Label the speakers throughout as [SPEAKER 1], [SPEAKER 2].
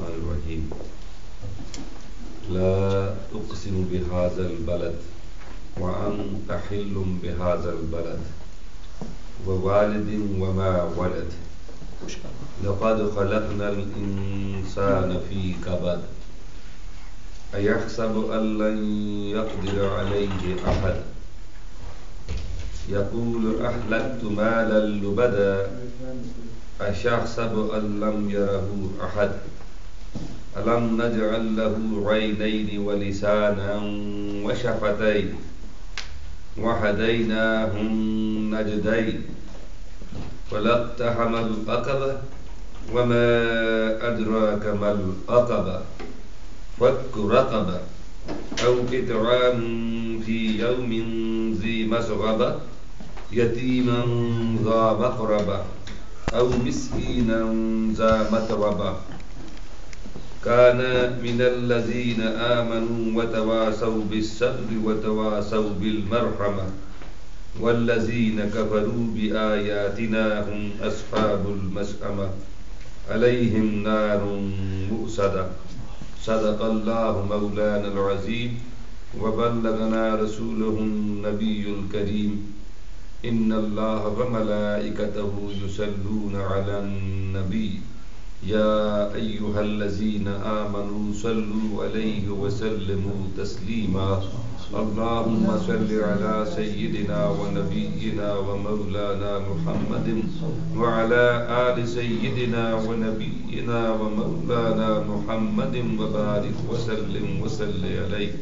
[SPEAKER 1] الرحمن الرحیم لا اقسم بهذا البلد وانت حل بهذا البلد ووالد وما ولد لقد خلقنا الانسان في كبد ايحسب ان لن يقدر عليه احد يقول اهلكت مالا لبدا أيحسب أن لم يره أحد ألم نجعل له عينين ولسانا وشفتين وهديناه النجدين فلاقتحم العقبة وما أدراك ما العقبة فك رقبة أو إطعام في يوم ذي مسغبة يتيما ذا مقربة أو مسكينا ذا متربة كان من الذين آمنوا وتواصوا بالصبر وتواصوا بالمرحمة والذين كفروا بآياتنا هم أصحاب المشأمة عليهم نار مؤصدة صدق الله مولانا العظيم وبلغنا رسوله النبي الكريم إن الله وملائكته يصلون على النبي يا أيها الذين آمنوا صلوا عليه وسلموا تسليما اللهم صل على سيدنا ونبينا ومولانا محمد وعلى آل سيدنا ونبينا ومولانا محمد وبارك وسلم عليه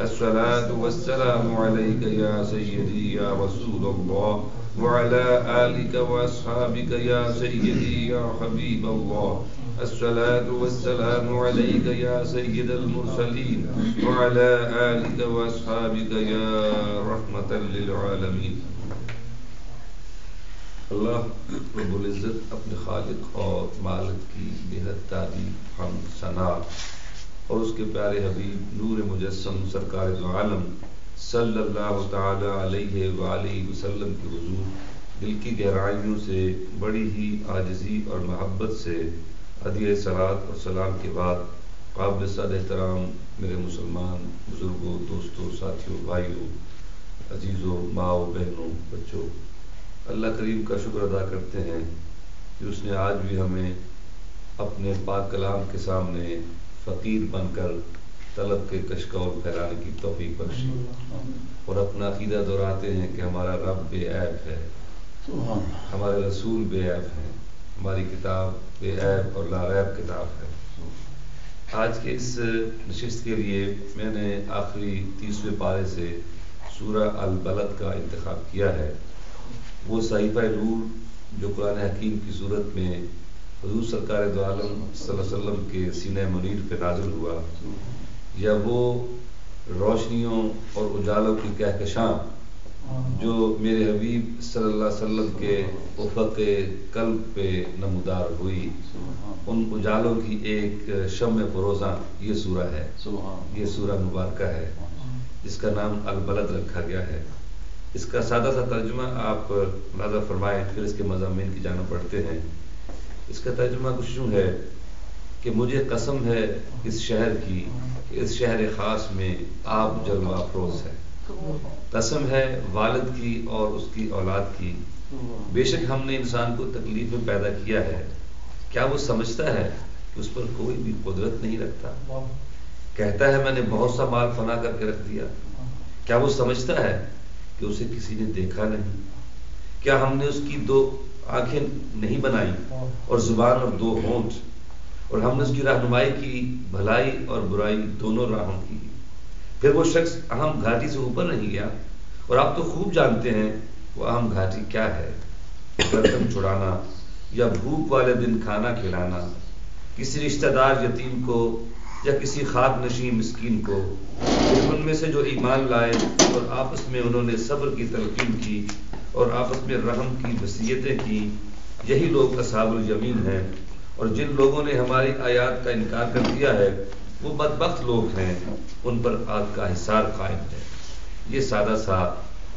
[SPEAKER 1] الصلاة والسلام عليك يا سيدي يا رسول الله وعلى آلك وأصحابك يا سيدي يا حبيب الله الصلاة والسلام عليك يا سيد المرسلين وعلى آلك وأصحابك يا رحمة للعالمين. اللہ رب العزت اپنے خالق اور مالک کی بےحد تعریف حمد ثنا اور اس کے پیارے حبیب نور مجسم سرکار دو عالم صلی اللہ تعالی علیہ وآلہ وسلم کی حضور دل کی گہرائیوں سے بڑی ہی عاجزی اور محبت سے ہدیہ صلاۃ اور سلام کے بعد قابل صد احترام میرے مسلمان بزرگوں دوستوں ساتھیوں بھائیوں عزیزوں ماؤں بہنوں بچوں، اللہ کریم کا شکر ادا کرتے ہیں کہ اس نے آج بھی ہمیں اپنے پاک کلام کے سامنے فقیر بن کر طلب کے کشکول پھیلانے کی توفیق بخشی اور اپنا عقیدہ دہراتے ہیں کہ ہمارا رب بے عیب ہے، ہمارے رسول بے عیب ہیں، ہماری کتاب بے عیب اور لا ریب کتاب ہے۔ آج کے اس نشست کے لیے میں نے آخری 30ویں پارے سے سورہ البلد کا انتخاب کیا ہے۔ وہ صحیفہ نور جو قرآن حکیم کی صورت میں حضور سرکار دو عالم صلی اللہ علیہ وسلم کے سینہ منیر پہ نازل ہوا، یا وہ روشنیوں اور اجالوں کی کہکشاں جو میرے حبیب صلی اللہ علیہ وسلم کے افق قلب پہ نمودار ہوئی، ان اجالوں کی ایک شمع فروزاں یہ سورہ ہے، یہ سورہ مبارکہ ہے جس کا نام البلد رکھا گیا ہے۔ اس کا سادہ سا ترجمہ آپ ملاحظہ فرمائیں، پھر اس کے مضامین کی جانب پڑھتے ہیں۔ اس کا ترجمہ کچھ یوں ہے کہ مجھے قسم ہے اس شہر کی کہ اس شہر خاص میں آپ جلوہ افروز ہے، قسم ہے والد کی اور اس کی اولاد کی، بے شک ہم نے انسان کو تکلیف میں پیدا کیا ہے، کیا وہ سمجھتا ہے کہ اس پر کوئی بھی قدرت نہیں رکھتا؟ کہتا ہے میں نے بہت سا مال فنا کر کے رکھ دیا، کیا وہ سمجھتا ہے کہ اسے کسی نے دیکھا نہیں؟ کیا ہم نے اس کی 2 آنکھیں نہیں بنائی اور زبان اور 2 ہونٹ، اور ہم نے اس کی رہنمائی کی بھلائی اور برائی دونوں راہوں کی؟ پھر وہ شخص اہم گھاٹی سے اوپر نہیں گیا، اور آپ تو خوب جانتے ہیں وہ اہم گھاٹی کیا ہے، برتن چھڑانا یا بھوک والے دن کھانا کھلانا، کسی رشتہ دار یتیم کو یا کسی خاک نشین مسکین کو، پھر ان میں سے جو ایمان لائے اور آپس میں انہوں نے صبر کی تلقین کی اور آپس میں رحم کی وصیتیں کی، یہی لوگ اصحاب الیمین ہیں۔ اور جن لوگوں نے ہماری آیات کا انکار کر دیا ہے وہ بدبخت لوگ ہیں، ان پر آگ کا حصار قائم ہے۔ یہ سادہ سا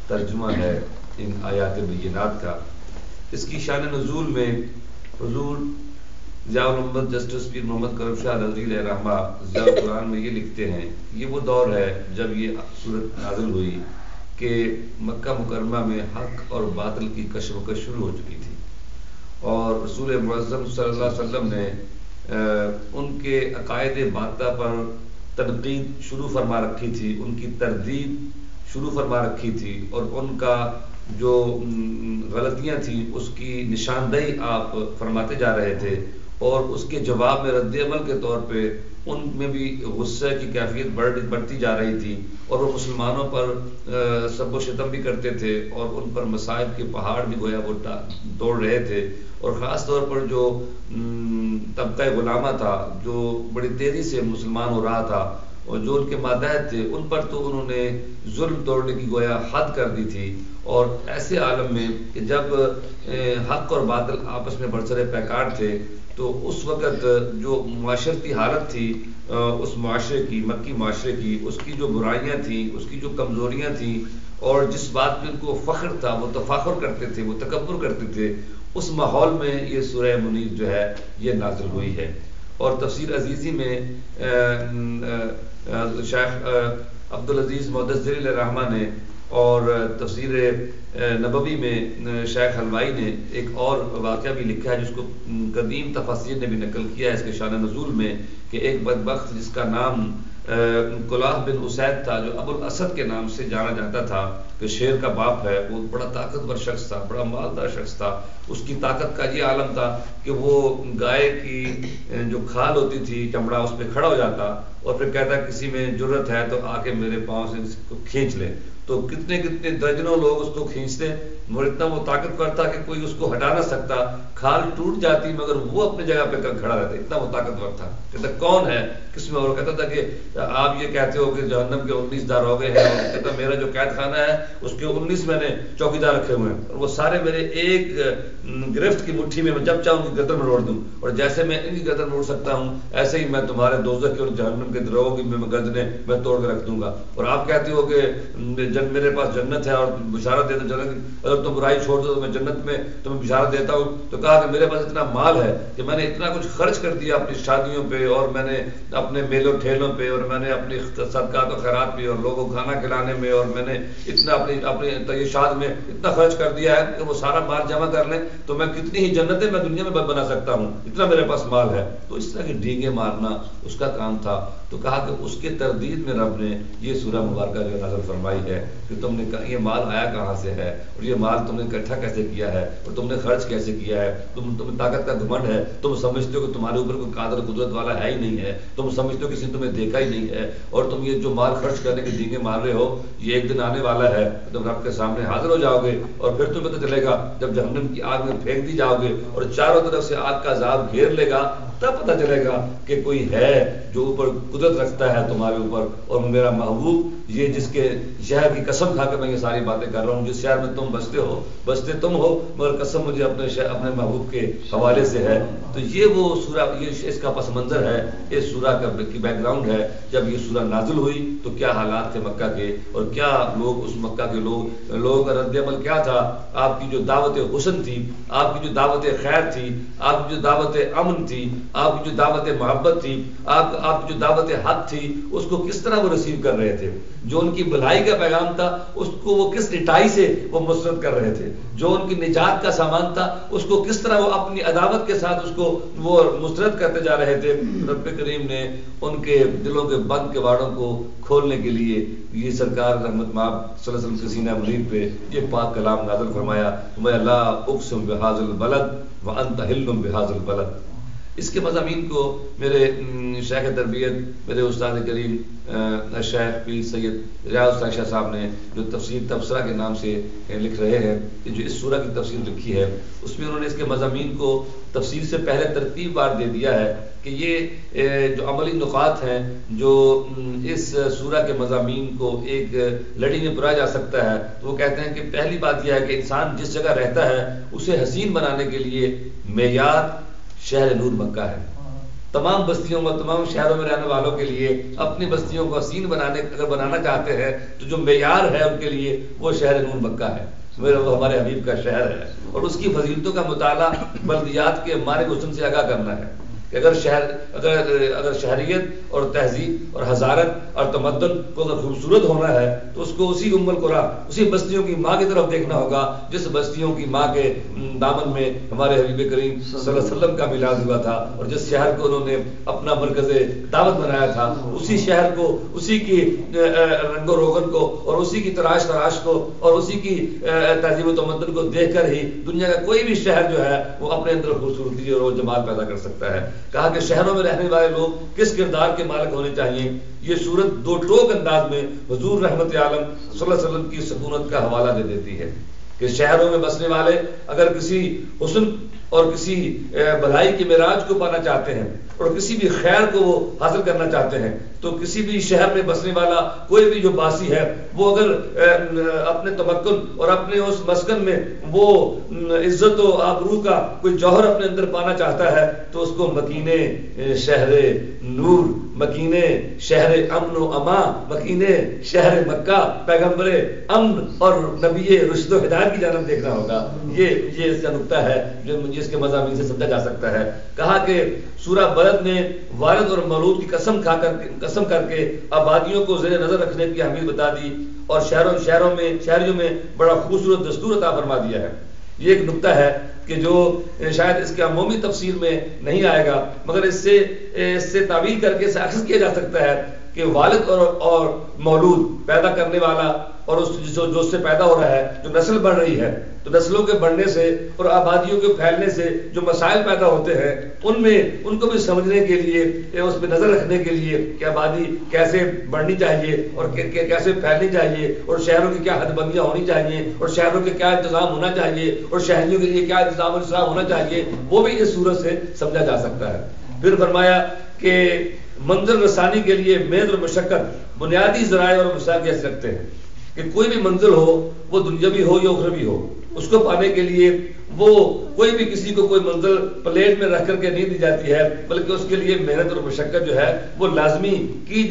[SPEAKER 1] ترجمہ ہے ان آیات بینات کا۔ اس کی شان نزول میں حضور ضیاء الامت جسٹس پیر محمد کرم شاہ رضوی علیہ رحمہ ضیاء القرآن میں یہ لکھتے ہیں، یہ وہ دور ہے جب یہ صورت نازل ہوئی کہ مکہ مکرمہ میں حق اور باطل کی کشمکش شروع ہو چکی تھی، اور رسول معظم صلی اللہ علیہ وسلم نے ان کے عقائد باطلہ پر تنقید شروع فرما رکھی تھی، ان کی تردید شروع فرما رکھی تھی، اور ان کا جو غلطیاں تھیں اس کی نشاندہی آپ فرماتے جا رہے تھے، اور اس کے جواب میں رد عمل کے طور پہ ان میں بھی غصے کی کیفیت بڑھتی جا رہی تھی، اور وہ مسلمانوں پر سب و شتم بھی کرتے تھے، اور ان پر مصائب کے پہاڑ بھی گویا وہ توڑ رہے تھے، اور خاص طور پر جو طبقہ غلامہ تھا جو بڑی تیزی سے مسلمان ہو رہا تھا، اور جو ان کے ماتحت تھے ان پر تو انہوں نے ظلم توڑنے کی گویا حد کر دی تھی۔ اور ایسے عالم میں کہ جب حق اور باطل آپس میں برسر پیکار تھے، تو اس وقت جو معاشرتی حالت تھی اس معاشرے کی، مکی معاشرے کی، اس کی جو برائیاں تھیں، اس کی جو کمزوریاں تھیں، اور جس بات پہ ان کو فخر تھا، وہ تفاخر کرتے تھے، وہ تکبر کرتے تھے، اس ماحول میں یہ سورہ منیر جو ہے یہ نازل ہوئی ہے۔ اور تفسیر عزیزی میں شیخ عبدالعزیز مدثر علیہ رحمہ نے، اور تفسیر نبوی میں شیخ حلوائی نے ایک اور واقعہ بھی لکھا ہے جس کو قدیم تفاسیر نے بھی نقل کیا ہے اس کے شان نزول میں، کہ ایک بدبخت جس کا نام کلاہ بن اسید تھا، جو ابو الاسد کے نام سے جانا جاتا تھا، کہ شیر کا باپ ہے، وہ بڑا طاقتور شخص تھا، بڑا مالدار شخص تھا۔ اس کی طاقت کا یہ عالم تھا کہ وہ گائے کی جو کھال ہوتی تھی، چمڑا، اس پہ کھڑا ہو جاتا اور پھر کہتا کسی میں جرت ہے تو آ کے میرے پاؤں سے اس کو کھینچ لے، تو کتنے کتنے درجنوں لوگ اس کو کھینچتے، اور اتنا وہ طاقتور تھا کہ کوئی اس کو ہٹا نہ سکتا، کھال ٹوٹ جاتی مگر وہ اپنی جگہ پہ کھڑا رہتا، اتنا وہ طاقتور تھا۔ کہتا کون ہے کس میں، اور کہتا تھا کہ آپ یہ کہتے ہو کہ جہنم کے 19 داروغے ہیں، اور کہتا میرا جو قید خانہ ہے اس کے 19 میں نے چوکیدار رکھے ہوئے ہیں، اور وہ سارے میرے ایک گرفت کی مٹھی میں جب چاہوں کی گردن میں روڑ دوں، اور جیسے میں ان کی گردن روڑ سکتا ہوں ایسے ہی میں تمہارے دوزخ کی اور جہنم کے دروغوں کی میں گردنیں میں توڑ کے رکھ دوں گا۔ اور آپ کہتے ہو کہ میرے پاس جنت ہے اور بشارت دیتا جنت، اگر تم برائی چھوڑ دو تو میں جنت میں تمہیں بشارت دیتا ہوں، تو کہا کہ میرے پاس اتنا مال ہے کہ میں نے اتنا کچھ خرچ کر دیا اپنی شادیوں پہ، اور میں نے اپنے میلوں ٹھیلوں پہ، اور میں نے اپنی صدقات و خیرات پہ، اور لوگوں کو کھانا کھلانے میں، اور میں نے اتنا اپنی تعیشات میں اتنا خرچ کر دیا ہے کہ وہ سارا مال جمع کر لیں تو میں کتنی ہی جنتیں میں دنیا میں بنا سکتا ہوں، اتنا میرے پاس مال ہے۔ تو اس طرح کی ڈینگیں مارنا اس کا کام تھا۔ تو کہا کہ اس کے تردید میں رب نے یہ سورہ مبارکہ جو نازل فرمائی ہے کہ تم نے یہ مال آیا کہاں سے ہے، اور یہ مال تم نے اکٹھا کیسے کیا ہے، اور تم نے خرچ کیسے کیا ہے، تمہیں طاقت کا گھمنڈ ہے، تم سمجھتے ہو کہ تمہارے اوپر کوئی قادر قدرت والا ہے ہی نہیں ہے، تم سمجھتے ہو کسی نے تمہیں دیکھا ہی نہیں ہے، اور تم یہ جو مال خرچ کرنے کے ڈینگیں مار رہے ہو یہ ایک دن آنے والا ہے، تم رب کے سامنے حاضر ہو جاؤ گے، اور پھر تمہیں پتہ چلے گا جب جہنم کی آگ میں پھینک دی جاؤ گے اور چاروں طرف سے آگ کا عذاب گھیر لے گا، تب پتہ چلے گا کہ کوئی ہے جو اوپر قدرت رکھتا ہے تمہارے اوپر، اور میرا محبوب یہ جس کے شہر کی قسم کھا کے میں یہ ساری باتیں کر رہا ہوں، جس شہر میں تم بستے تم ہو، مگر قسم مجھے اپنے محبوب کے حوالے سے ہے۔ تو یہ وہ سورہ، یہ اس کا پس منظر ہے، اس سورہ کی بیک گراؤنڈ ہے۔ جب یہ سورہ نازل ہوئی تو کیا حالات تھے مکہ کے، اور کیا لوگ اس مکہ کے لوگوں کا رد عمل کیا تھا۔ آپ کی جو دعوت حسن تھی، آپ کی جو دعوت خیر تھی، آپ کی جو دعوت امن تھی، آپ کی جو دعوت محبت تھی، آپ کی جو دعوت حق تھی، اس کو کس طرح وہ ریسیو کر رہے تھے۔ جو ان کی بھلائی کا پیغام تھا اس کو وہ کس اٹائی سے وہ مسرت کر رہے تھے، جو ان کی نجات کا سامان تھا اس کو کس طرح وہ اپنی عداوت کے ساتھ اس کو وہ مسرت کرتے جا رہے تھے۔ رب کریم نے ان کے دلوں کے بند کواڑوں کو کھولنے کے لیے یہ سرکار رحمت مآب صلی اللہ علیہ وسلم کے سینہ منیر پہ یہ پاک کلام نازل فرمایا، میں لا اقسم بہذا البلد وانت حل بہذا البلد۔ اس کے مضامین کو میرے شیخ تربیت، میرے استاد کریم شیخ پیر سید ریاض الصالحین شاہ صاحب نے جو تفسیر تبصرہ کے نام سے لکھ رہے ہیں، کہ جو اس سورہ کی تفسیر لکھی ہے اس میں انہوں نے اس کے مضامین کو تفسیر سے پہلے ترتیب بار دے دیا ہے کہ یہ جو عملی نقاط ہیں جو اس سورہ کے مضامین کو ایک لڑی میں پرایا جا سکتا ہے، تو وہ کہتے ہیں کہ پہلی بات یہ ہے کہ انسان جس جگہ رہتا ہے اسے حسین بنانے کے لیے معیار شہر نور مکہ ہے۔ تمام بستیوں میں، تمام شہروں میں رہنے والوں کے لیے اپنی بستیوں کو حسین اگر بنانا چاہتے ہیں تو جو معیار ہے ان کے لیے وہ شہر نور مکہ ہے۔ وہ ہمارے حبیب کا شہر ہے، اور اس کی فضیلتوں کا مطالعہ بلدیات کے مارے حسن سے آگاہ کرنا ہے کہ اگر شہریت اور تہذیب اور حضارت اور تمدن کو اگر خوبصورت ہونا ہے تو اس کو اسی ام القریٰ، اسی بستیوں کی ماں کی طرف دیکھنا ہوگا جس بستیوں کی ماں کے دامن میں ہمارے حبیب کریم صلی اللہ علیہ وسلم کا میلاد ہوا تھا، اور جس شہر کو انہوں نے اپنا مرکز دعوت بنایا تھا، اسی شہر کو، اسی کی رنگ و روغن کو، اور اسی کی تراش کو، اور اسی کی تہذیب و تمدن کو دیکھ کر ہی دنیا کا کوئی بھی شہر جو ہے وہ اپنے اندر خوبصورتی اور جمال پیدا کر سکتا ہے۔ کہا کہ شہروں میں رہنے والے لوگ کس کردار کے مالک ہونے چاہیے، یہ صورت دو ٹوک انداز میں حضور رحمت عالم صلی اللہ علیہ وسلم کی سکونت کا حوالہ دے دیتی ہے کہ شہروں میں بسنے والے اگر کسی حسن اور کسی بھلائی کے معراج کو پانا چاہتے ہیں اور کسی بھی خیر کو وہ حاصل کرنا چاہتے ہیں تو کسی بھی شہر میں بسنے والا کوئی بھی جو باسی ہے وہ اگر اپنے تمکن اور اپنے اس مسکن میں وہ عزت و آبرو کا کوئی جوہر اپنے اندر پانا چاہتا ہے تو اس کو مکینے شہر نور، مکینے شہر امن و امان، مکینے شہر مکہ، پیغمبر امن اور نبی رشد و ہدایت کی جانب دیکھنا ہوگا۔ یہ اس کا نقطہ ہے جو اس کے مضامین سے سمجھا جا سکتا ہے۔ کہا کہ سورہ بلد نے والد اور مولود کی قسم کر کے آبادیوں کو زیر نظر رکھنے کی اہمیت بتا دی اور شہریوں میں بڑا خوبصورت دستور عطا فرما دیا ہے۔ یہ ایک نقطہ ہے کہ جو شاید اس کے عمومی تفسیر میں نہیں آئے گا، مگر اس سے تعبیر کر کے اسے اخذ کیا جا سکتا ہے کہ والد اور مولود پیدا کرنے والا اور جو اس سے پیدا ہو رہا ہے، جو نسل بڑھ رہی ہے، تو نسلوں کے بڑھنے سے اور آبادیوں کے پھیلنے سے جو مسائل پیدا ہوتے ہیں ان کو بھی سمجھنے کے لیے، اس پہ نظر رکھنے کے لیے کہ آبادی کیسے بڑھنی چاہیے اور کیسے پھیلنی چاہیے، اور شہروں کی کیا حد بندیاں ہونی چاہیے، اور شہروں کے کیا انتظام ہونا چاہیے، اور شہریوں کے لیے کیا انتظام اور انصاف ہونا چاہیے، وہ بھی اس صورت سے سمجھا جا سکتا ہے۔ پھر فرمایا کہ منزل رسانی کے لیے محنت اور مشقت بنیادی ذرائع اور مسائل رکھتے ہیں کہ کوئی بھی منزل ہو، وہ دنیاوی ہو یا اخروی ہو، اس کو پانے کے لیے وہ کوئی بھی کسی کو کوئی منزل پلیٹ میں رکھ کر کے نہیں دی جاتی ہے، بلکہ اس کے لیے محنت اور مشقت جو ہے وہ لازمی کی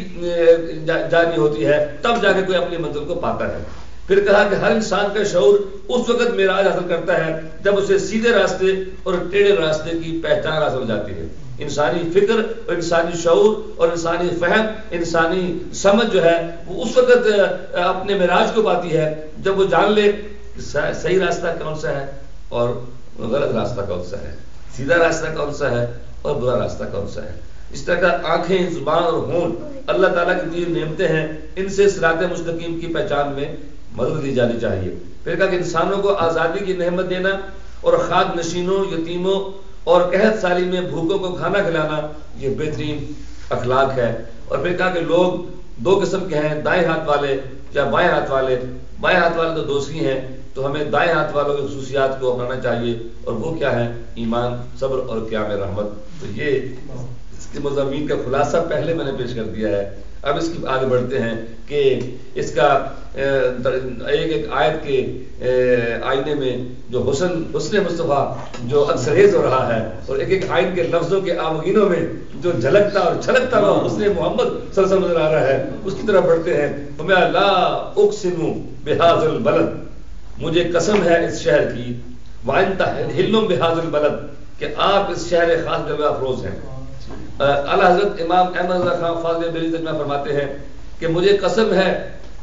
[SPEAKER 1] جانی ہوتی ہے، تب جا کے کوئی اپنی منزل کو پاتا ہے۔ پھر کہا کہ ہر انسان کا شعور اس وقت معراج حاصل کرتا ہے جب اسے سیدھے راستے اور ٹیڑھے راستے کی پہچان حاصل ہو جاتی ہے۔ انسانی فکر اور انسانی شعور اور انسانی فہم، انسانی سمجھ جو ہے وہ اس وقت اپنے معراج کو پاتی ہے جب وہ جان لے کہ صحیح راستہ کون سا ہے اور غلط راستہ کون سا ہے، سیدھا راستہ کون سا ہے اور برا راستہ کون سا ہے۔ اس طرح کا آنکھیں، زبان اور ہونٹ اللہ تعالیٰ کی دی نعمتیں ہیں، ان سے صراط مستقیم کی پہچان میں مدد دی جانی چاہیے۔ پھر کہا کہ انسانوں کو آزادی کی نعمت دینا اور خاک نشینوں، یتیموں اور قحط سالی میں بھوکوں کو کھانا کھلانا یہ بہترین اخلاق ہے۔ اور پھر کہا کہ لوگ دو قسم کے ہیں، دائیں ہاتھ والے یا بائیں ہاتھ والے۔ بائیں ہاتھ والے تو دوسری ہیں، تو ہمیں دائیں ہاتھ والوں کی خصوصیات کو اپنانا چاہیے، اور وہ کیا ہے؟ ایمان، صبر اور قیام رحمت۔ تو یہ اس کے مضامین کا خلاصہ پہلے میں نے پیش کر دیا ہے۔ اب اس کی آگے بڑھتے ہیں کہ اس کا ایک آیت کے آئینے میں جو حسن مصطفیٰ جو اکثریت ہو رہا ہے، اور ایک آئین کے لفظوں کے آمگینوں میں جو جھلکتا اور چھلکتا ہوا حسن محمد صلی اللہ علیہ وسلم نظر آ رہا ہے، اس کی طرف بڑھتے ہیں۔ فَمَا لَا أُقْسِمُ بِهَذَا الْبَلَدِ، مجھے قسم ہے اس شہر کی، وَأَنْتَ حِلٌّ بِهَذَا الْبَلَدِ، کہ آپ اس شہر خاص جگہ افروز ہیں۔ اعلیٰ حضرت امام احمد رضا خان فاضل بریلوی ترجمہ فرماتے ہیں کہ مجھے قسم ہے،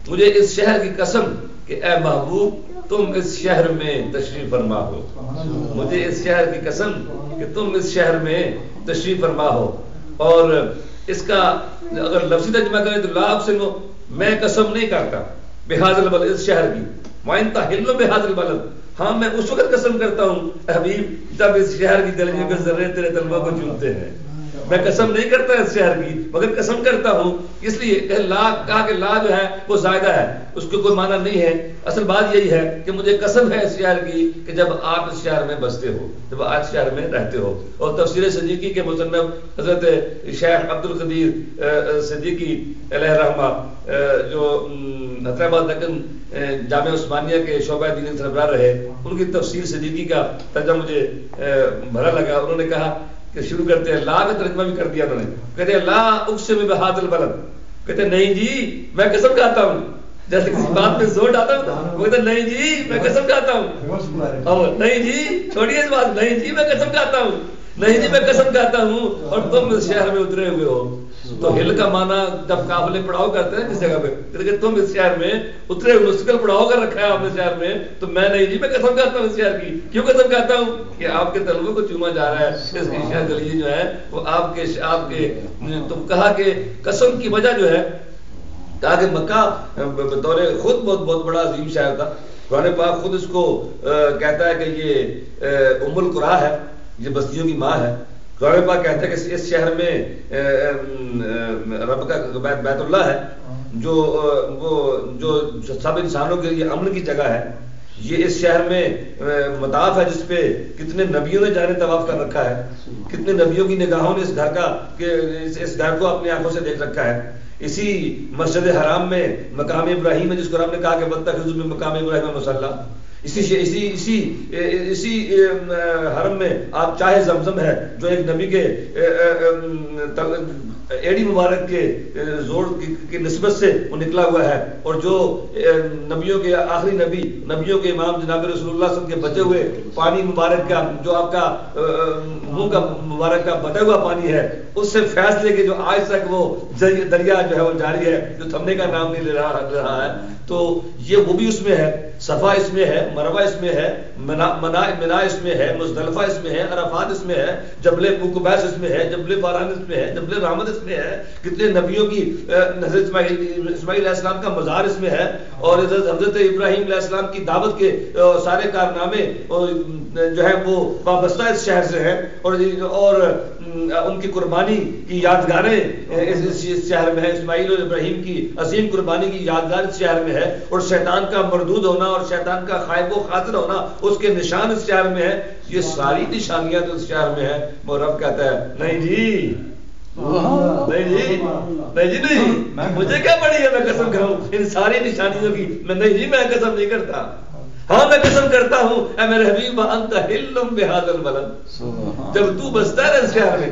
[SPEAKER 1] مجھے اس شہر کی قسم کہ اے محبوب تم اس شہر میں تشریف فرما ہو، مجھے اس شہر کی قسم کہ تم اس شہر میں تشریف فرما ہو۔ اور اس کا اگر لفظی ترجمہ کریں تو لا اقسم، میں قسم نہیں کرتا بہذا البلد، اس شہر کی، وانت حل بہذا البلد، ہاں میں اس وقت قسم کرتا ہوں اے حبیب جب اس شہر کی گلیوں کے ذرے تیرے طلبہ کو چومتے ہیں۔ میں قسم نہیں کرتا اس شہر کی، مگر قسم کرتا ہوں، اس لیے کہ لا کہا کہ لا جو ہے وہ زائدہ ہے، اس کو کوئی معنی نہیں ہے۔ اصل بات یہی ہے کہ مجھے قسم ہے اس شہر کی کہ جب آپ اس شہر میں بستے ہو، جب آپ اس شہر میں رہتے ہو۔ اور تفسیر صدیقی کے مصنف حضرت شیخ عبد القدیر صدیقی علیہ رحمہ جو حیدرآباد دکن جامعہ عثمانیہ کے شعبہ دین سربراہ رہے، ان کی تفسیر صدیقی کا ترجمہ مجھے بھلا لگا۔ انہوں نے کہا کہ شروع کرتے ہیں، لا کا ترجمہ بھی کر دیا انہوں نے، کہتے ہیں لا اقسم بہذا البلد، کہتے ہیں نہیں جی میں قسم کھاتا ہوں جیسے کسی بات میں زور ڈالتا ہوں وہ کہتا نہیں جی میں قسم کھاتا ہوں، نہیں جی چھوڑیے اس بات، نہیں جی میں قسم کھاتا ہوں، نہیں جی میں قسم کھاتا ہوں، اور تم اس شہر میں اترے ہوئے ہو۔ تو ہل کا معنی جب قافلے پڑاؤ کرتے ہیں کس جگہ پہ کہ تم اس شہر میں اترے ہوئے، مستقل پڑاؤ کر رکھا ہے آپ نے شہر میں، تو میں نہیں جی میں قسم کھاتا ہوں اس شہر کی۔ کیوں قسم کھاتا ہوں؟ کہ آپ کے طلبوں کو چوما جا رہا ہے، اس کی شہر گلی جو ہے وہ آپ کے تم کہا کہ قسم کی وجہ جو ہے، کہا کہ مکہ بطور خود بہت بڑا عظیم شہر تھا، قرآن پاک خود اس کو کہتا ہے کہ یہ ام القریٰ ہے، یہ بستیوں کی ماں ہے۔ قرآن پاک کہتا ہے کہ اس شہر میں رب کا بیت اللہ ہے، جو سب انسانوں کے لیے امن کی جگہ ہے۔ یہ اس شہر میں مطاف ہے جس پہ کتنے نبیوں نے جانے طواف کر رکھا ہے، کتنے نبیوں کی نگاہوں نے اس گھر کو اپنی آنکھوں سے دیکھ رکھا ہے۔ اسی مسجد حرام میں مقام ابراہیم ہے جس کو رب نے کہا کہ واتخذوا من مقام ابراہیم مصلی، اسی حرم میں آپ چاہے زمزم ہے جو ایک نبی کے ایڑی مبارک کے زور کی نسبت سے وہ نکلا ہوا ہے، اور جو نبیوں کے آخری نبی، نبیوں کے امام جناب رسول اللہ صلی اللہ علیہ وسلم کے بچے ہوئے پانی مبارک کا، جو آپ کا منہ کا مبارک کا بٹا ہوا پانی ہے، اس سے فیض لے کے جو آج تک وہ دریا جو ہے وہ جاری ہے، جو تھمنے کا نام نہیں لے رہا ہے، تو یہ وہ بھی اس میں ہے، صفا اس میں ہے، مروہ اس میں ہے، منا اس میں ہے، مزدلفہ اس میں ہے، عرفات اس میں ہے، جبل قبیس اس میں ہے، جبل باران اس میں ہے، جبل رحمت اس میں ہے، کتنے نبیوں کی حضرت اسماعیل علیہ السلام کا مزار اس میں ہے، اور حضرت ابراہیم علیہ السلام کی دعوت کے سارے کارنامے جو ہے وہ وابستہ اس شہر سے ہیں، اور ان کی قربانی کی یادگاریں اس شہر میں ہے، اسماعیل اور ابراہیم کی عظیم قربانی کی یادگار اس شہر میں ہے، اور شیطان کا مردود ہونا اور شیطان کا خائب و خاطر ہونا اس کے نشان اس شہر میں ہے۔ یہ ساری نشانیاں تو اس شہر میں ہے، وہ رب کہتا ہے نہیں جی نہیں جی نہیں جی نہیں، مجھے کیا پڑی ہے میں قسم کھاؤں ان ساری نشانیوں کی؟ میں نہیں جی میں قسم نہیں کرتا، ہاں میں قسم کرتا ہوں اے میرے حبیب انت حل بہذا البلد، جب تو بستا ہے اس شہر میں،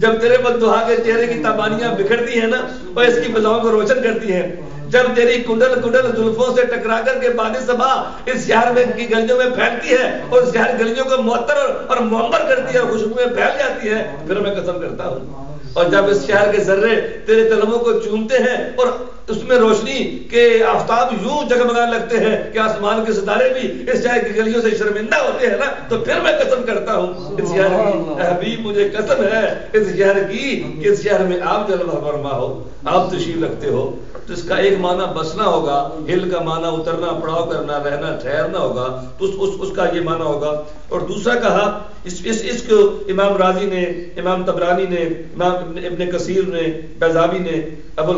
[SPEAKER 1] جب تیرے بددعا کے چہرے کی تابانیاں بکھرتی ہیں نا اور اس کی فضاؤں کو روشن کرتی ہیں، جب تیری کنڈل زلفوں سے ٹکرا کر کے باد صبا اس شہر میں کی گلیوں میں پھیلتی ہے اور اس شہر گلیوں کو معطر اور معمر کرتی ہے اور خوشبوئیں پھیل جاتی ہے، پھر میں قسم کرتا ہوں۔ اور جب اس شہر کے ذرے تیرے طلبوں کو چومتے ہیں اور اس میں روشنی کے آفتاب یوں جگمگانے لگتے ہیں کہ آسمان کے ستارے بھی اس شہر کی گلیوں سے شرمندہ ہوتے ہیں نا، تو پھر میں قسم کرتا ہوں اس شہر کی، اے حبیب مجھے قسم ہے اس شہر کی کہ اس شہر میں آپ جلوہ فرما ہو، آپ تشریف رکھتے ہو۔ تو اس کا ایک معنی بسنا ہوگا، ہل کا معنی اترنا، پڑاؤ کرنا، رہنا، ٹھہرنا ہوگا، تو اس کا یہ معنی ہوگا۔ اور دوسرا کہا اس کو امام راضی نے، امام طبرانی نے، امام ابن کثیر نے، بیضاوی نے، ابو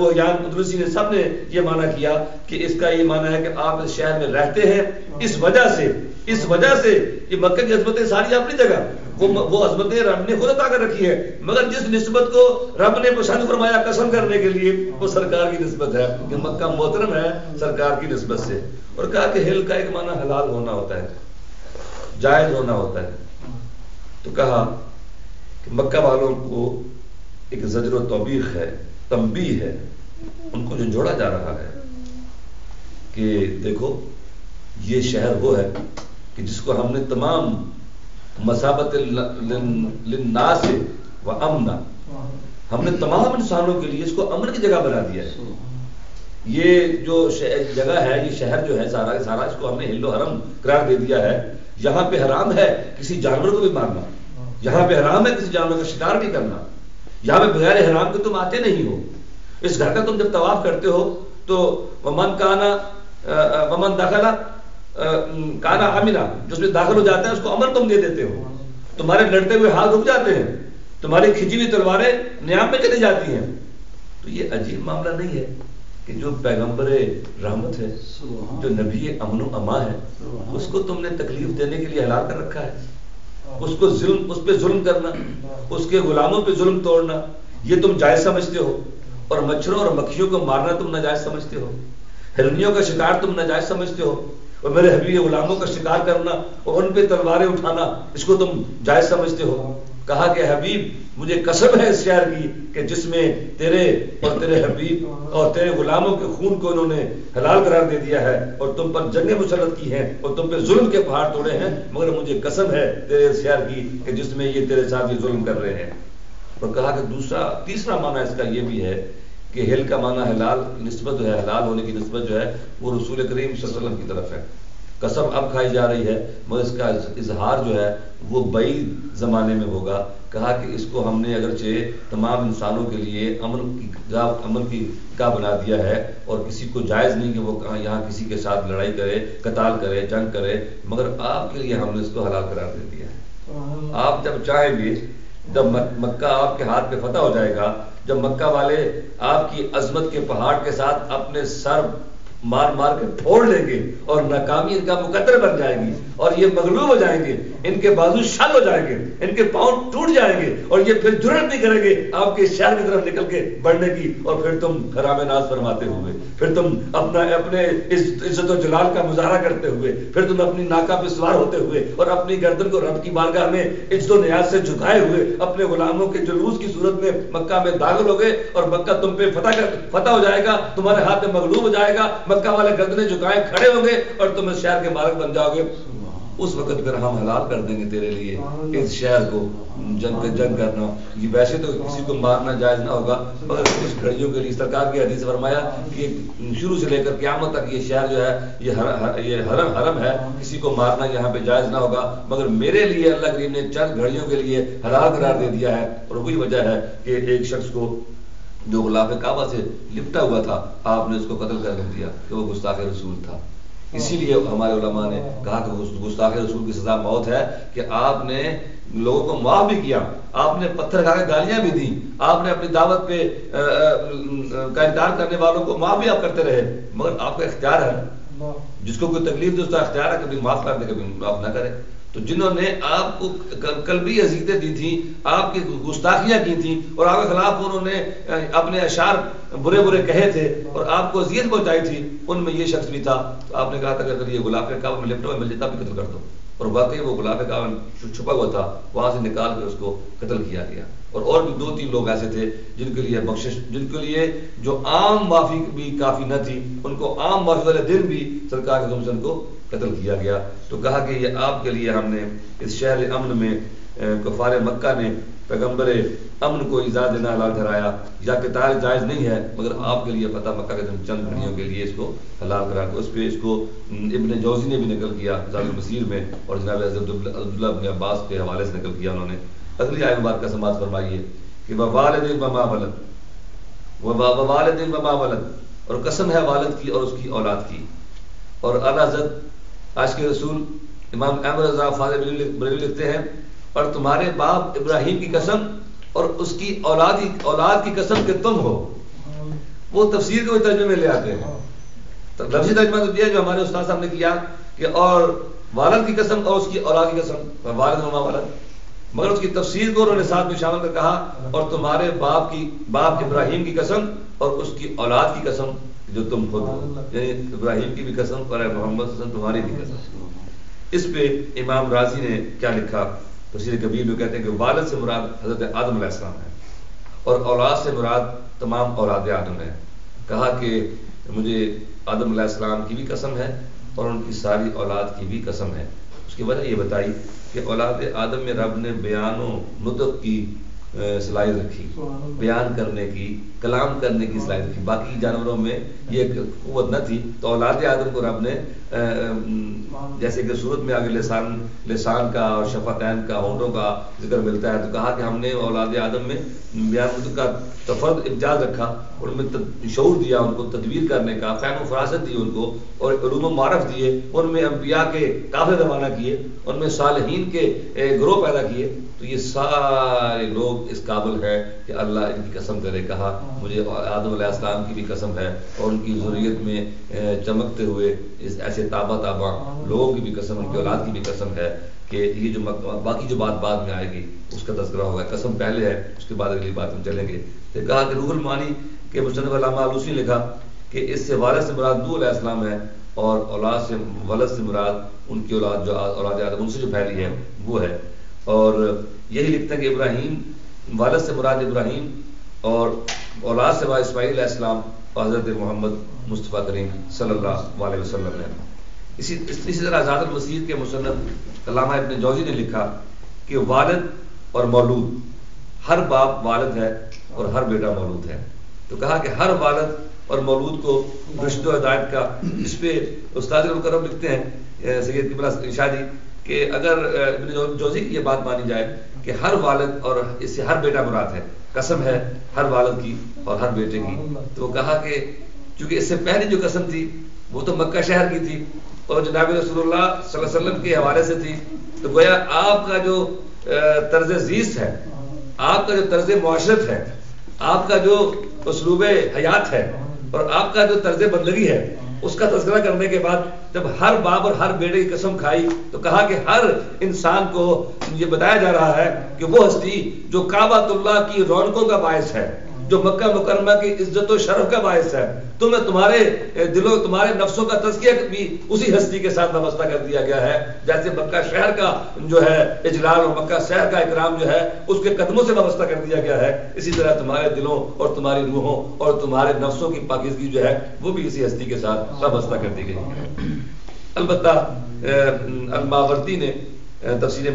[SPEAKER 1] حیان ادرسی نے، سب نے یہ معنی کیا کہ اس کا یہ معنی ہے کہ آپ اس شہر میں رہتے ہیں، اس وجہ سے یہ مکہ کی عظمتیں ساری اپنی جگہ، وہ عظمتیں رب نے خود عطا کر رکھی ہے، مگر جس نسبت کو رب نے پسند فرمایا قسم کرنے کے لیے وہ سرکار کی نسبت ہے کہ مکہ محترم ہے سرکار کی نسبت سے۔ اور کہا کہ ہل کا ایک معنی حلال ہونا ہوتا ہے، جائز ہونا ہوتا ہے۔ تو کہا کہ مکہ والوں کو ایک زجر و توبیخ ہے، تنبیہ ہے، ان کو جو جوڑا جا رہا ہے کہ دیکھو یہ شہر وہ ہے کہ جس کو ہم نے تمام مثابت للناس و امنا، ہم نے تمام انسانوں کے لیے اس کو امن کی جگہ بنا دیا ہے۔ یہ جو جگہ ہے، یہ شہر جو ہے سارا اس کو ہم نے ہل و حرم قرار دے دیا ہے۔ یہاں پہ حرام ہے کسی جانور کو بھی مارنا، یہاں پہ حرام ہے کسی جانور کا شکار بھی کرنا، یہاں پہ بغیر حرام کے تم آتے نہیں ہو۔ اس گھر کا تم جب طواف کرتے ہو تو ومن دخل کانا امنا، جو اس میں داخل ہو جاتا ہے اس کو امن تم دے دیتے ہو، تمہارے لڑتے ہوئے ہاتھ رک جاتے ہیں، تمہاری کھینچی ہوئی تلواریں نیام میں چلی جاتی ہیں۔ تو یہ عجیب معاملہ نہیں ہے کہ جو پیغمبر رحمت ہے، جو نبی امن و امان ہے، اس کو تم نے تکلیف دینے کے لیے ہلاک کر رکھا ہے، اس پہ ظلم کرنا، اس کے غلاموں پہ ظلم توڑنا یہ تم جائز سمجھتے ہو، اور مچھروں اور مکھیوں کو مارنا تم ناجائز سمجھتے ہو، ہرنیوں کا شکار تم ناجائز سمجھتے ہو، اور میرے حبیب غلاموں کا شکار کرنا اور ان پہ تلواریں اٹھانا اس کو تم جائز سمجھتے ہو۔ کہا کہ حبیب مجھے قسم ہے اس شہر کی کہ جس میں تیرے اور تیرے حبیب اور تیرے غلاموں کے خون کو انہوں نے حلال قرار دے دیا ہے اور تم پر جنگیں مسلط کی ہیں اور تم پہ ظلم کے پہاڑ توڑے ہیں، مگر مجھے قسم ہے تیرے اس شہر کی کہ جس میں یہ تیرے ساتھ یہ ظلم کر رہے ہیں۔ اور کہا کہ تیسرا معنی اس کا یہ بھی ہے کہ ہل کا معنی حلال نسبت جو ہے، حلال ہونے کی نسبت جو ہے وہ رسول کریم صلی اللہ علیہ وسلم کی طرف ہے۔ قسم اب کھائی جا رہی ہے مگر اس کا اظہار جو ہے وہ بعید زمانے میں ہوگا۔ کہا کہ اس کو ہم نے اگرچہ تمام انسانوں کے لیے امن کی کا بنا دیا ہے اور کسی کو جائز نہیں کہ وہ یہاں کسی کے ساتھ لڑائی کرے، قتال کرے، جنگ کرے، مگر آپ کے لیے ہم نے اس کو حلال قرار دے دیا ہے۔ آپ جب چاہیں گے، جب مکہ آپ کے ہاتھ پہ فتح ہو جائے گا، جب مکہ والے آپ کی عظمت کے پہاڑ کے ساتھ اپنے سر مار مار کے پھوڑ لیں گے اور ناکامی ان کا مقدر بن جائے گی اور یہ مغلوب ہو جائیں گے، ان کے بازو شل ہو جائیں گے، ان کے پاؤں ٹوٹ جائیں گے اور یہ پھر جرأت نہیں کریں گے آپ کے شہر کی طرف نکل کے بڑھنے کی، اور پھر تم حرام ناز فرماتے ہوئے، پھر تم اپنے عزت و جلال کا مظاہرہ کرتے ہوئے، پھر تم اپنی ناکہ پہ سوار ہوتے ہوئے اور اپنی گردن کو رب کی بارگاہ میں عزت و نیاز سے جھکائے ہوئے اپنے غلاموں کے جلوس کی صورت میں مکہ میں داخل ہو گئے اور مکہ تم پہ فتح ہو جائے گا، تمہارے ہاتھ میں مغلوب ہو جائے گا، مکہ والے گردنیں جھکائے کھڑے ہوں گے اور تم اس شہر کے مالک بن جاؤ گے۔ اس وقت پھر ہم حلال کر دیں گے تیرے لیے اس شہر کو جنگ کرنا۔ یہ ویسے تو کسی کو مارنا جائز نہ ہوگا مگر کچھ گھڑیوں کے لیے سرکار کی حدیث فرمایا کہ شروع سے لے کر قیامت تک یہ شہر جو ہے یہ حرم ہے، کسی کو مارنا یہاں پہ جائز نہ ہوگا، مگر میرے لیے اللہ کریم نے چند گھڑیوں کے لیے حلال قرار دے دیا ہے۔ اور وہی وجہ ہے کہ ایک شخص کو جو غلاف کعبہ سے لپٹا ہوا تھا آپ نے اس کو قتل کر دیا کہ وہ گستاخ رسول تھا۔ اسی لیے ہمارے علماء نے کہا کہ گستاخ رسول کی سزا موت ہے کہ آپ نے لوگوں کو معاف بھی کیا، آپ نے پتھر کھا کے گالیاں بھی دیں، آپ نے اپنی دعوت پہ کا انکار کرنے والوں کو معاف بھی آپ کرتے رہے، مگر آپ کا اختیار ہے، جس کو کوئی تکلیف دے اس کا اختیار ہے کبھی معاف کر دے کبھی معاف نہ کرے۔ تو جنہوں نے آپ کو قلبی اذیتیں دی تھیں، آپ کی گستاخیاں کی تھیں اور آپ کے خلاف انہوں نے اپنے اشعار برے برے کہے تھے اور آپ کو اذیت پہنچائی تھی، ان میں یہ شخص بھی تھا۔ تو آپ نے کہا تھا کہ اگر یہ غلاف کعبہ میں لپٹا ہوا مل جاتا بھی قتل کر دو، اور واقعی وہ غلاف کعبہ چھپا ہوا تھا، وہاں سے نکال کے اس کو قتل کیا گیا۔ اور بھی 2-3 لوگ ایسے تھے جن کے لیے بخشش، جن کے لیے جو عام معافی بھی کافی نہ تھی، ان کو عام معافی والے دن بھی سرکار کے حکم سے ان کو قتل کیا گیا۔ تو کہا کہ یہ آپ کے لیے ہم نے اس شہر امن میں کفار مکہ نے پیغمبر امن کو ایزا دینا حلال ٹھہرایا، یا قتال جائز نہیں ہے مگر آپ کے لیے فتح مکہ کے دن چند گھڑیوں کے لیے اس کو حلال کرا۔ اس پہ اس کو ابن جوزی نے بھی نقل کیا زاد المسیر میں، اور جناب حضرت عبداللہ بن عباس کے حوالے سے نقل کیا انہوں نے۔ اگلی آیت مبارکہ کا سماعت فرمائیے کہ ووالد وما ولد، ووالد وما ولد، اور قسم ہے والد کی اور اس کی اولاد کی۔ اور اعلیٰ حضرت عاشق رسول امام احمد رضا فاضل بریلوی لکھتے ہیں اور تمہارے باپ ابراہیم کی قسم اور اس کی اولاد کی قسم کہ تم ہو۔ وہ تفسیر کے ترجمے میں لے آتے ہیں، لفظی ترجمہ تو دیا جو ہمارے استاد صاحب نے کیا کہ اور والد کی قسم اور اس کی اولاد کی قسم، والد وما ولد، مگر اس کی تفسیر کو انہوں نے ساتھ میں شامل کر کہا اور تمہارے باپ ابراہیم کی قسم اور اس کی اولاد کی قسم جو تم خود ہو، یعنی ابراہیم کی بھی قسم اور محمد صلی اللہ علیہ وسلم تمہاری بھی قسم۔ اس پہ امام راضی نے کیا لکھا تفسیر کبیر میں کہتے ہیں کہ والد سے مراد حضرت آدم علیہ السلام ہے اور اولاد سے مراد تمام اولاد آدم ہے۔ کہا کہ مجھے آدم علیہ السلام کی بھی قسم ہے اور ان کی ساری اولاد کی بھی قسم ہے۔ اس کی وجہ یہ بتائی کہ اولاد آدم میں رب نے بیان و نطق کی صلاحیت رکھی، بیان کرنے کی، کلام کرنے کی صلاحیت رکھی، باقی جانوروں میں یہ قوت نہ تھی۔ تو اولاد آدم کو رب نے جیسے کہ صورت میں آگے لسان کا اور شفتین کا، ہونٹوں کا ذکر ملتا ہے، تو کہا کہ ہم نے اولاد آدم میں بیان نطق کا فرد امتیاز رکھا، ان میں شعور دیا، ان کو تدبیر کرنے کا، فہم و فراست دی ان کو، اور علوم و معرف دیے، ان میں انبیاء کے قافلے روانہ کیے، ان میں صالحین کے گروہ پیدا کیے۔ تو یہ سارے لوگ اس قابل ہیں کہ اللہ ان کی قسم کرے۔ کہا مجھے آدم علیہ السلام کی بھی قسم ہے اور ان کی ذریت میں چمکتے ہوئے ایسے تابع لوگوں کی بھی قسم، ان کی اولاد کی بھی قسم ہے کہ یہ جو باقی جو بات بعد میں آئے گی اس کا تذکرہ ہوگا۔ قسم پہلے ہے، اس کے بعد اگلی بات ہم چلیں گے۔ پھر کہا کہ روح المعانی کے مصنف علامہ آلوسی نے لکھا کہ اس سے والد سے مراد نوح علیہ السلام ہے اور اولاد سے ولد سے مراد ان کی اولاد جو اولاد آدم ان سے جو پھیلی ہے وہ ہے۔ اور یہی لکھتے ہیں کہ ابراہیم والد سے مراد ابراہیم اور اولاد سے مراد اسماعیل علیہ السلام اور حضرت محمد مصطفیٰ کریم صلی اللہ علیہ وسلم ہے۔ اسی طرح زاد المسیر کے مصنف علامہ ابن جوزی نے لکھا کہ والد اور مولود، ہر باپ والد ہے اور ہر بیٹا مولود ہے، تو کہا کہ ہر والد اور مولود کو رشد و ہدایت کا، اس پہ استاد المکرم لکھتے ہیں سید قبلہ ارشادی کہ اگر ابن جوزی کی یہ بات مانی جائے کہ ہر والد اور اس سے ہر بیٹا مراد ہے، قسم ہے ہر والد کی اور ہر بیٹے کی، تو وہ کہا کہ چونکہ اس سے پہلی جو قسم تھی وہ تو مکہ شہر کی تھی اور جناب رسول اللہ صلی اللہ علیہ وسلم کے حوالے سے تھی، تو گویا آپ کا جو طرز زیست ہے، آپ کا جو طرز معاشرت ہے، آپ کا جو اسلوب حیات ہے اور آپ کا جو طرز بندگی ہے، اس کا تذکرہ کرنے کے بعد جب ہر باپ اور ہر بیٹے کی قسم کھائی تو کہا کہ ہر انسان کو یہ بتایا جا رہا ہے کہ وہ ہستی جو کعبۃ اللہ کی رونقوں کا باعث ہے، جو مکہ مکرمہ کی عزت و شرف کا باعث ہے، تمہیں تمہارے دلوں تمہارے نفسوں کا تزکیہ بھی اسی ہستی کے ساتھ وابستہ کر دیا گیا ہے، جیسے مکہ شہر کا جو ہے اجلال اور مکہ شہر کا اکرام جو ہے اس کے قدموں سے وابستہ کر دیا گیا ہے، اسی طرح تمہارے دلوں اور تمہاری روحوں اور تمہارے نفسوں کی پاکیزگی جو ہے وہ بھی اسی ہستی کے ساتھ وابستہ کر دی گئی ہے۔ البتہ الماوردی نے تفسیر